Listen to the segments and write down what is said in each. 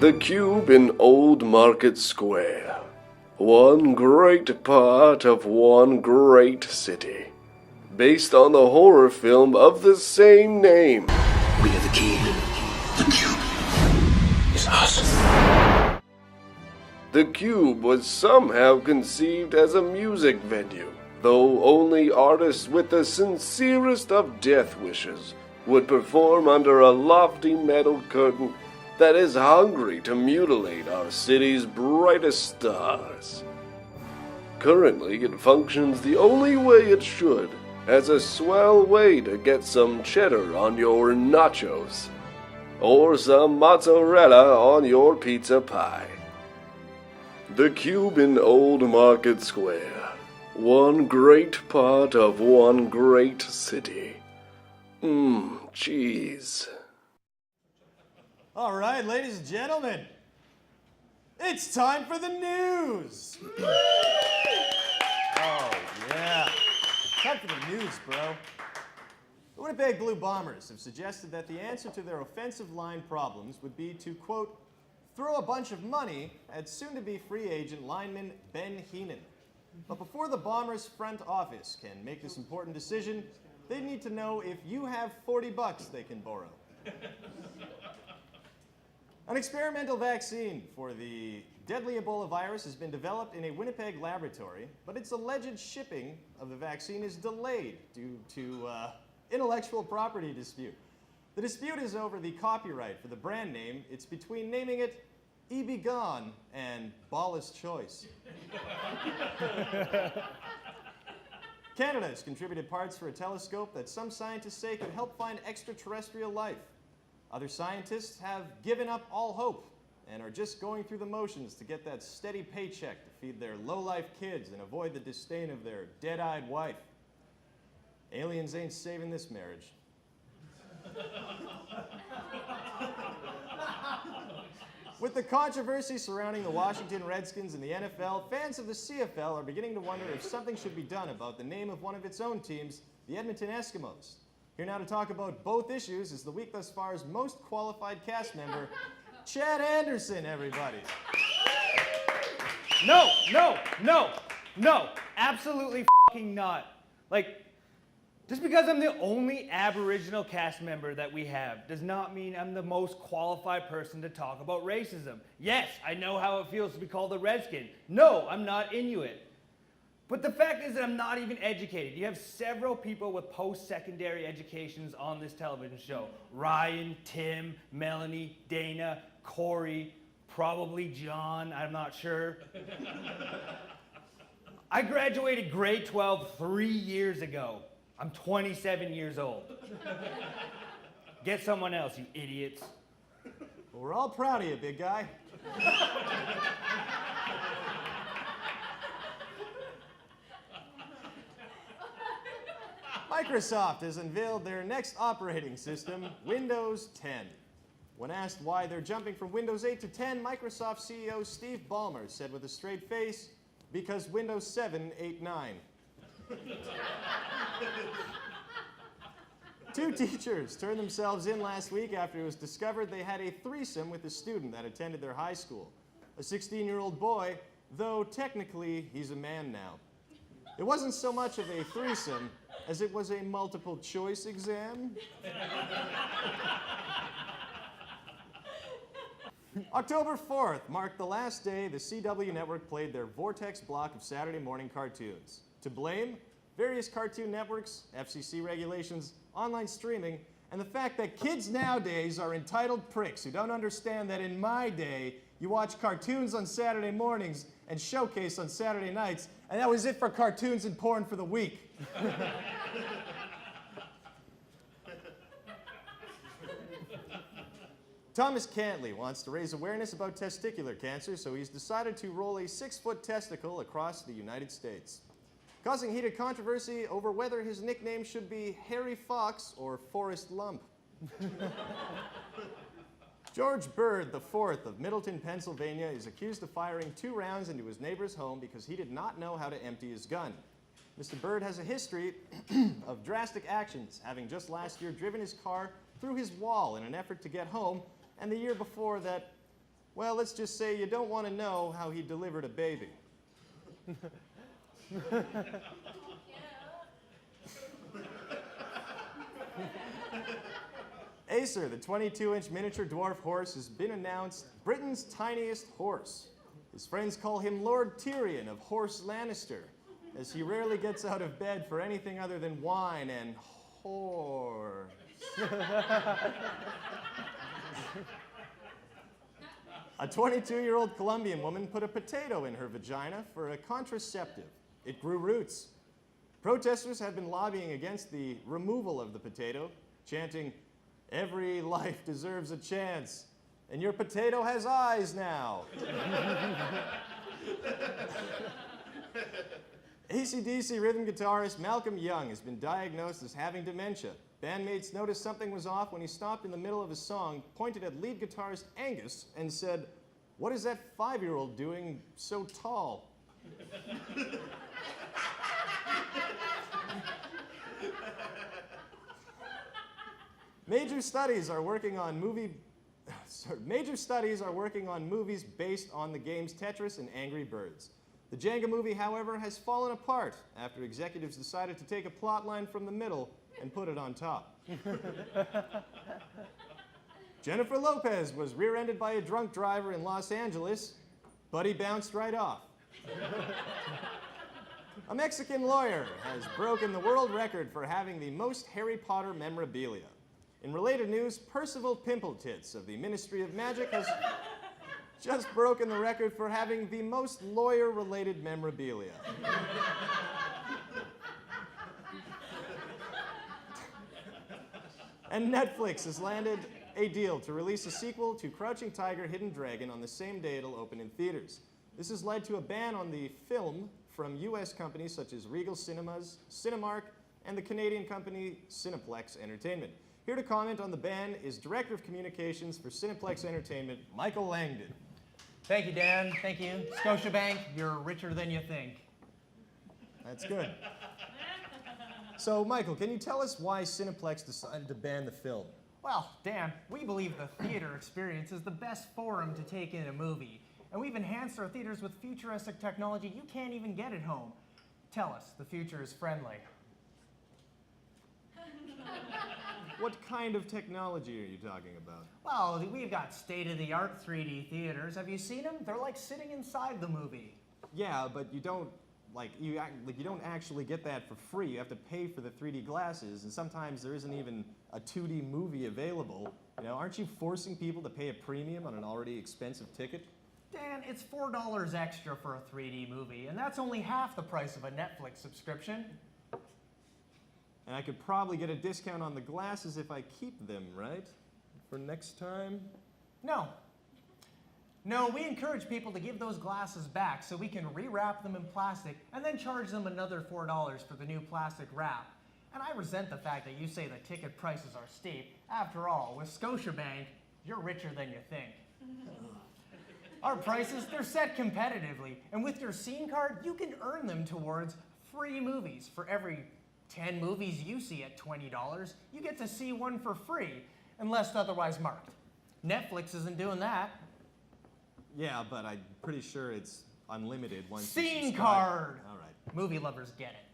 The Cube in Old Market Square. One great part of one great city. Based on the horror film of the same name. We are the key. The Cube is us. The Cube was somehow conceived as a music venue, though only artists with the sincerest of death wishes would perform under a lofty metal curtain that is hungry to mutilate our city's brightest stars. Currently, it functions the only way it should, as a swell way to get some cheddar on your nachos, or some mozzarella on your pizza pie. The Cube in Old Market Square. One great part of one great city. Cheese. All right, ladies and gentlemen, it's time for the news. Oh, yeah. Time for the news, bro. The Winnipeg Blue Bombers have suggested that the answer to their offensive line problems would be to, quote, throw a bunch of money at soon-to-be free agent lineman Ben Heenan. But before the Bombers' front office can make this important decision, they need to know if you have $40 they can borrow. An experimental vaccine for the deadly Ebola virus has been developed in a Winnipeg laboratory, but its alleged shipping of the vaccine is delayed due to intellectual property dispute. The dispute is over the copyright for the brand name. It's between naming it E.B. Gone and Ballast Choice. Canada has contributed parts for a telescope that some scientists say could help find extraterrestrial life. Other scientists have given up all hope and are just going through the motions to get that steady paycheck to feed their low-life kids and avoid the disdain of their dead-eyed wife. Aliens ain't saving this marriage. With the controversy surrounding the Washington Redskins and the NFL, fans of the CFL are beginning to wonder if something should be done about the name of one of its own teams, the Edmonton Eskimos. Here now to talk about both issues is the week thus far's most qualified cast member, Chad Anderson, everybody. No, absolutely fucking not. Like, just because I'm the only Aboriginal cast member that we have does not mean I'm the most qualified person to talk about racism. Yes, I know how it feels to be called a Redskin. No, I'm not Inuit. But the fact is that I'm not even educated. You have several people with post-secondary educations on this television show. Ryan, Tim, Melanie, Dana, Corey, probably John, I'm not sure. I graduated grade 12 3 years ago. I'm 27 years old. Get someone else, you idiots. Well, we're all proud of you, big guy. Microsoft has unveiled their next operating system, Windows 10. When asked why they're jumping from Windows 8 to 10, Microsoft CEO Steve Ballmer said with a straight face, because Windows 7 ate 9. Two teachers turned themselves in last week after it was discovered they had a threesome with a student that attended their high school. A 16-year-old boy, though technically he's a man now. It wasn't so much of a threesome as it was a multiple choice exam. October 4th marked the last day the CW network played their Vortex block of Saturday morning cartoons. To blame? Various cartoon networks, FCC regulations, online streaming, and the fact that kids nowadays are entitled pricks who don't understand that in my day, you watch cartoons on Saturday mornings and Showcase on Saturday nights, and that was it for cartoons and porn for the week. Thomas Cantley wants to raise awareness about testicular cancer, so he's decided to roll a 6-foot testicle across the United States, causing heated controversy over whether his nickname should be Harry Fox or Forrest Lump. George Bird IV of Middleton, Pennsylvania, is accused of firing 2 rounds into his neighbor's home because he did not know how to empty his gun. Mr. Bird has a history of drastic actions, having just last year driven his car through his wall in an effort to get home, and the year before that Well, let's just say you don't want to know how he delivered a baby. Acer, the 22-inch miniature dwarf horse, has been announced Britain's tiniest horse. His friends call him Lord Tyrion of Horse Lannister, as he rarely gets out of bed for anything other than wine and horse. A 22-year-old Colombian woman put a potato in her vagina for a contraceptive. It grew roots. Protesters have been lobbying against the removal of the potato, chanting, "Every life deserves a chance, and your potato has eyes now." AC/DC rhythm guitarist Malcolm Young has been diagnosed as having dementia. Bandmates noticed something was off when he stopped in the middle of a song, pointed at lead guitarist Angus, and said, "What is that 5-year-old doing so tall?" Major studies are working on movies based on the games Tetris and Angry Birds. The Jenga movie, however, has fallen apart after executives decided to take a plot line from the middle and put it on top. Jennifer Lopez was rear-ended by a drunk driver in Los Angeles, but he bounced right off. A Mexican lawyer has broken the world record for having the most Harry Potter memorabilia. In related news, Percival Pimpletits of the Ministry of Magic has just broken the record for having the most lawyer-related memorabilia. And Netflix has landed a deal to release a sequel to Crouching Tiger, Hidden Dragon on the same day it'll open in theaters. This has led to a ban on the film from U.S. companies such as Regal Cinemas, Cinemark, and the Canadian company Cineplex Entertainment. Here to comment on the ban is Director of Communications for Cineplex Entertainment, Michael Langdon. Thank you, Dan. Thank you. Scotiabank, you're richer than you think. That's good. So, Michael, can you tell us why Cineplex decided to ban the film? Well, Dan, we believe the theater experience is the best forum to take in a movie. And we've enhanced our theaters with futuristic technology you can't even get at home. Tell us, the future is friendly. What kind of technology are you talking about? Well, we've got state-of-the-art 3D theaters. Have you seen them? They're like sitting inside the movie. Yeah, but you don't you don't actually get that for free. You have to pay for the 3D glasses, and sometimes there isn't even a 2D movie available. You know, aren't you forcing people to pay a premium on an already expensive ticket? Dan, it's $4 extra for a 3D movie, and that's only half the price of a Netflix subscription. And I could probably get a discount on the glasses if I keep them, right? For next time? No, we encourage people to give those glasses back so we can rewrap them in plastic and then charge them another $4 for the new plastic wrap. And I resent the fact that you say the ticket prices are steep. After all, with Scotiabank, you're richer than you think. Our prices, they're set competitively, and with your Scene card, you can earn them towards free movies. For every 10 movies you see at $20, you get to see one for free, unless otherwise marked. Netflix isn't doing that. Yeah, but I'm pretty sure it's unlimited once you Scene subscribe. card! All right. Movie lovers get it.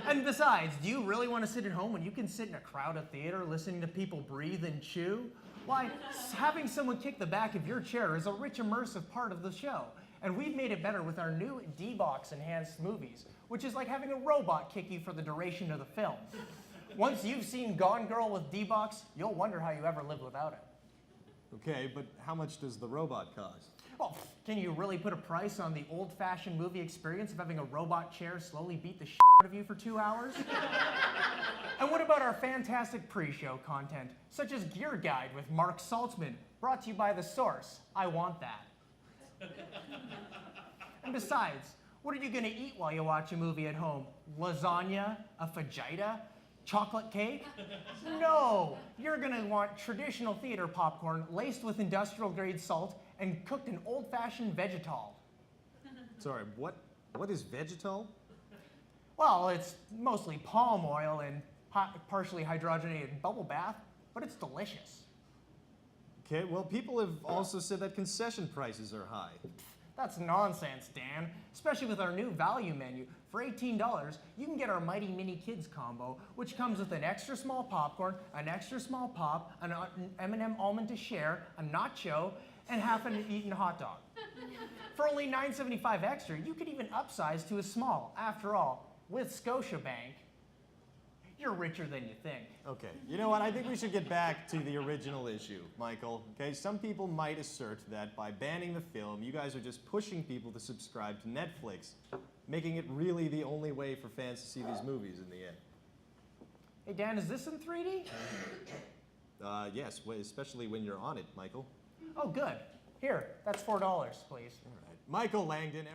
And besides, do you really want to sit at home when you can sit in a crowded theater listening to people breathe and chew? Why, having someone kick the back of your chair is a rich, immersive part of the show. And we've made it better with our new D-Box enhanced movies, which is like having a robot kick you for the duration of the film. Once you've seen Gone Girl with D-Box, you'll wonder how you ever lived without it. Okay, but how much does the robot cost? Well, can you really put a price on the old-fashioned movie experience of having a robot chair slowly beat the shit out of you for 2 hours? And what about our fantastic pre-show content, such as Gear Guide with Mark Saltzman, brought to you by The Source? I want that. And besides, what are you gonna eat while you watch a movie at home? Lasagna? A fajita? Chocolate cake? No! You're gonna want traditional theater popcorn laced with industrial grade salt and cooked in old-fashioned vegetal. Sorry, what is vegetal? Well, it's mostly palm oil and partially hydrogenated bubble bath, but it's delicious. Okay, well, people have also said that concession prices are high. That's nonsense, Dan. Especially with our new value menu. For $18, you can get our Mighty Mini Kids combo, which comes with an extra small popcorn, an extra small pop, an M&M almond to share, a nacho, and half an eaten hot dog. For only $9.75 extra, you could even upsize to a small. After all, with Scotiabank, you're richer than you think. Okay, you know what? I think we should get back to the original issue, Michael. Okay, some people might assert that by banning the film, you guys are just pushing people to subscribe to Netflix, making it really the only way for fans to see these movies in the end. Hey, Dan, is this in 3D? Yes, especially when you're on it, Michael. Oh, good. Here, that's $4, please. All right. Michael Langdon,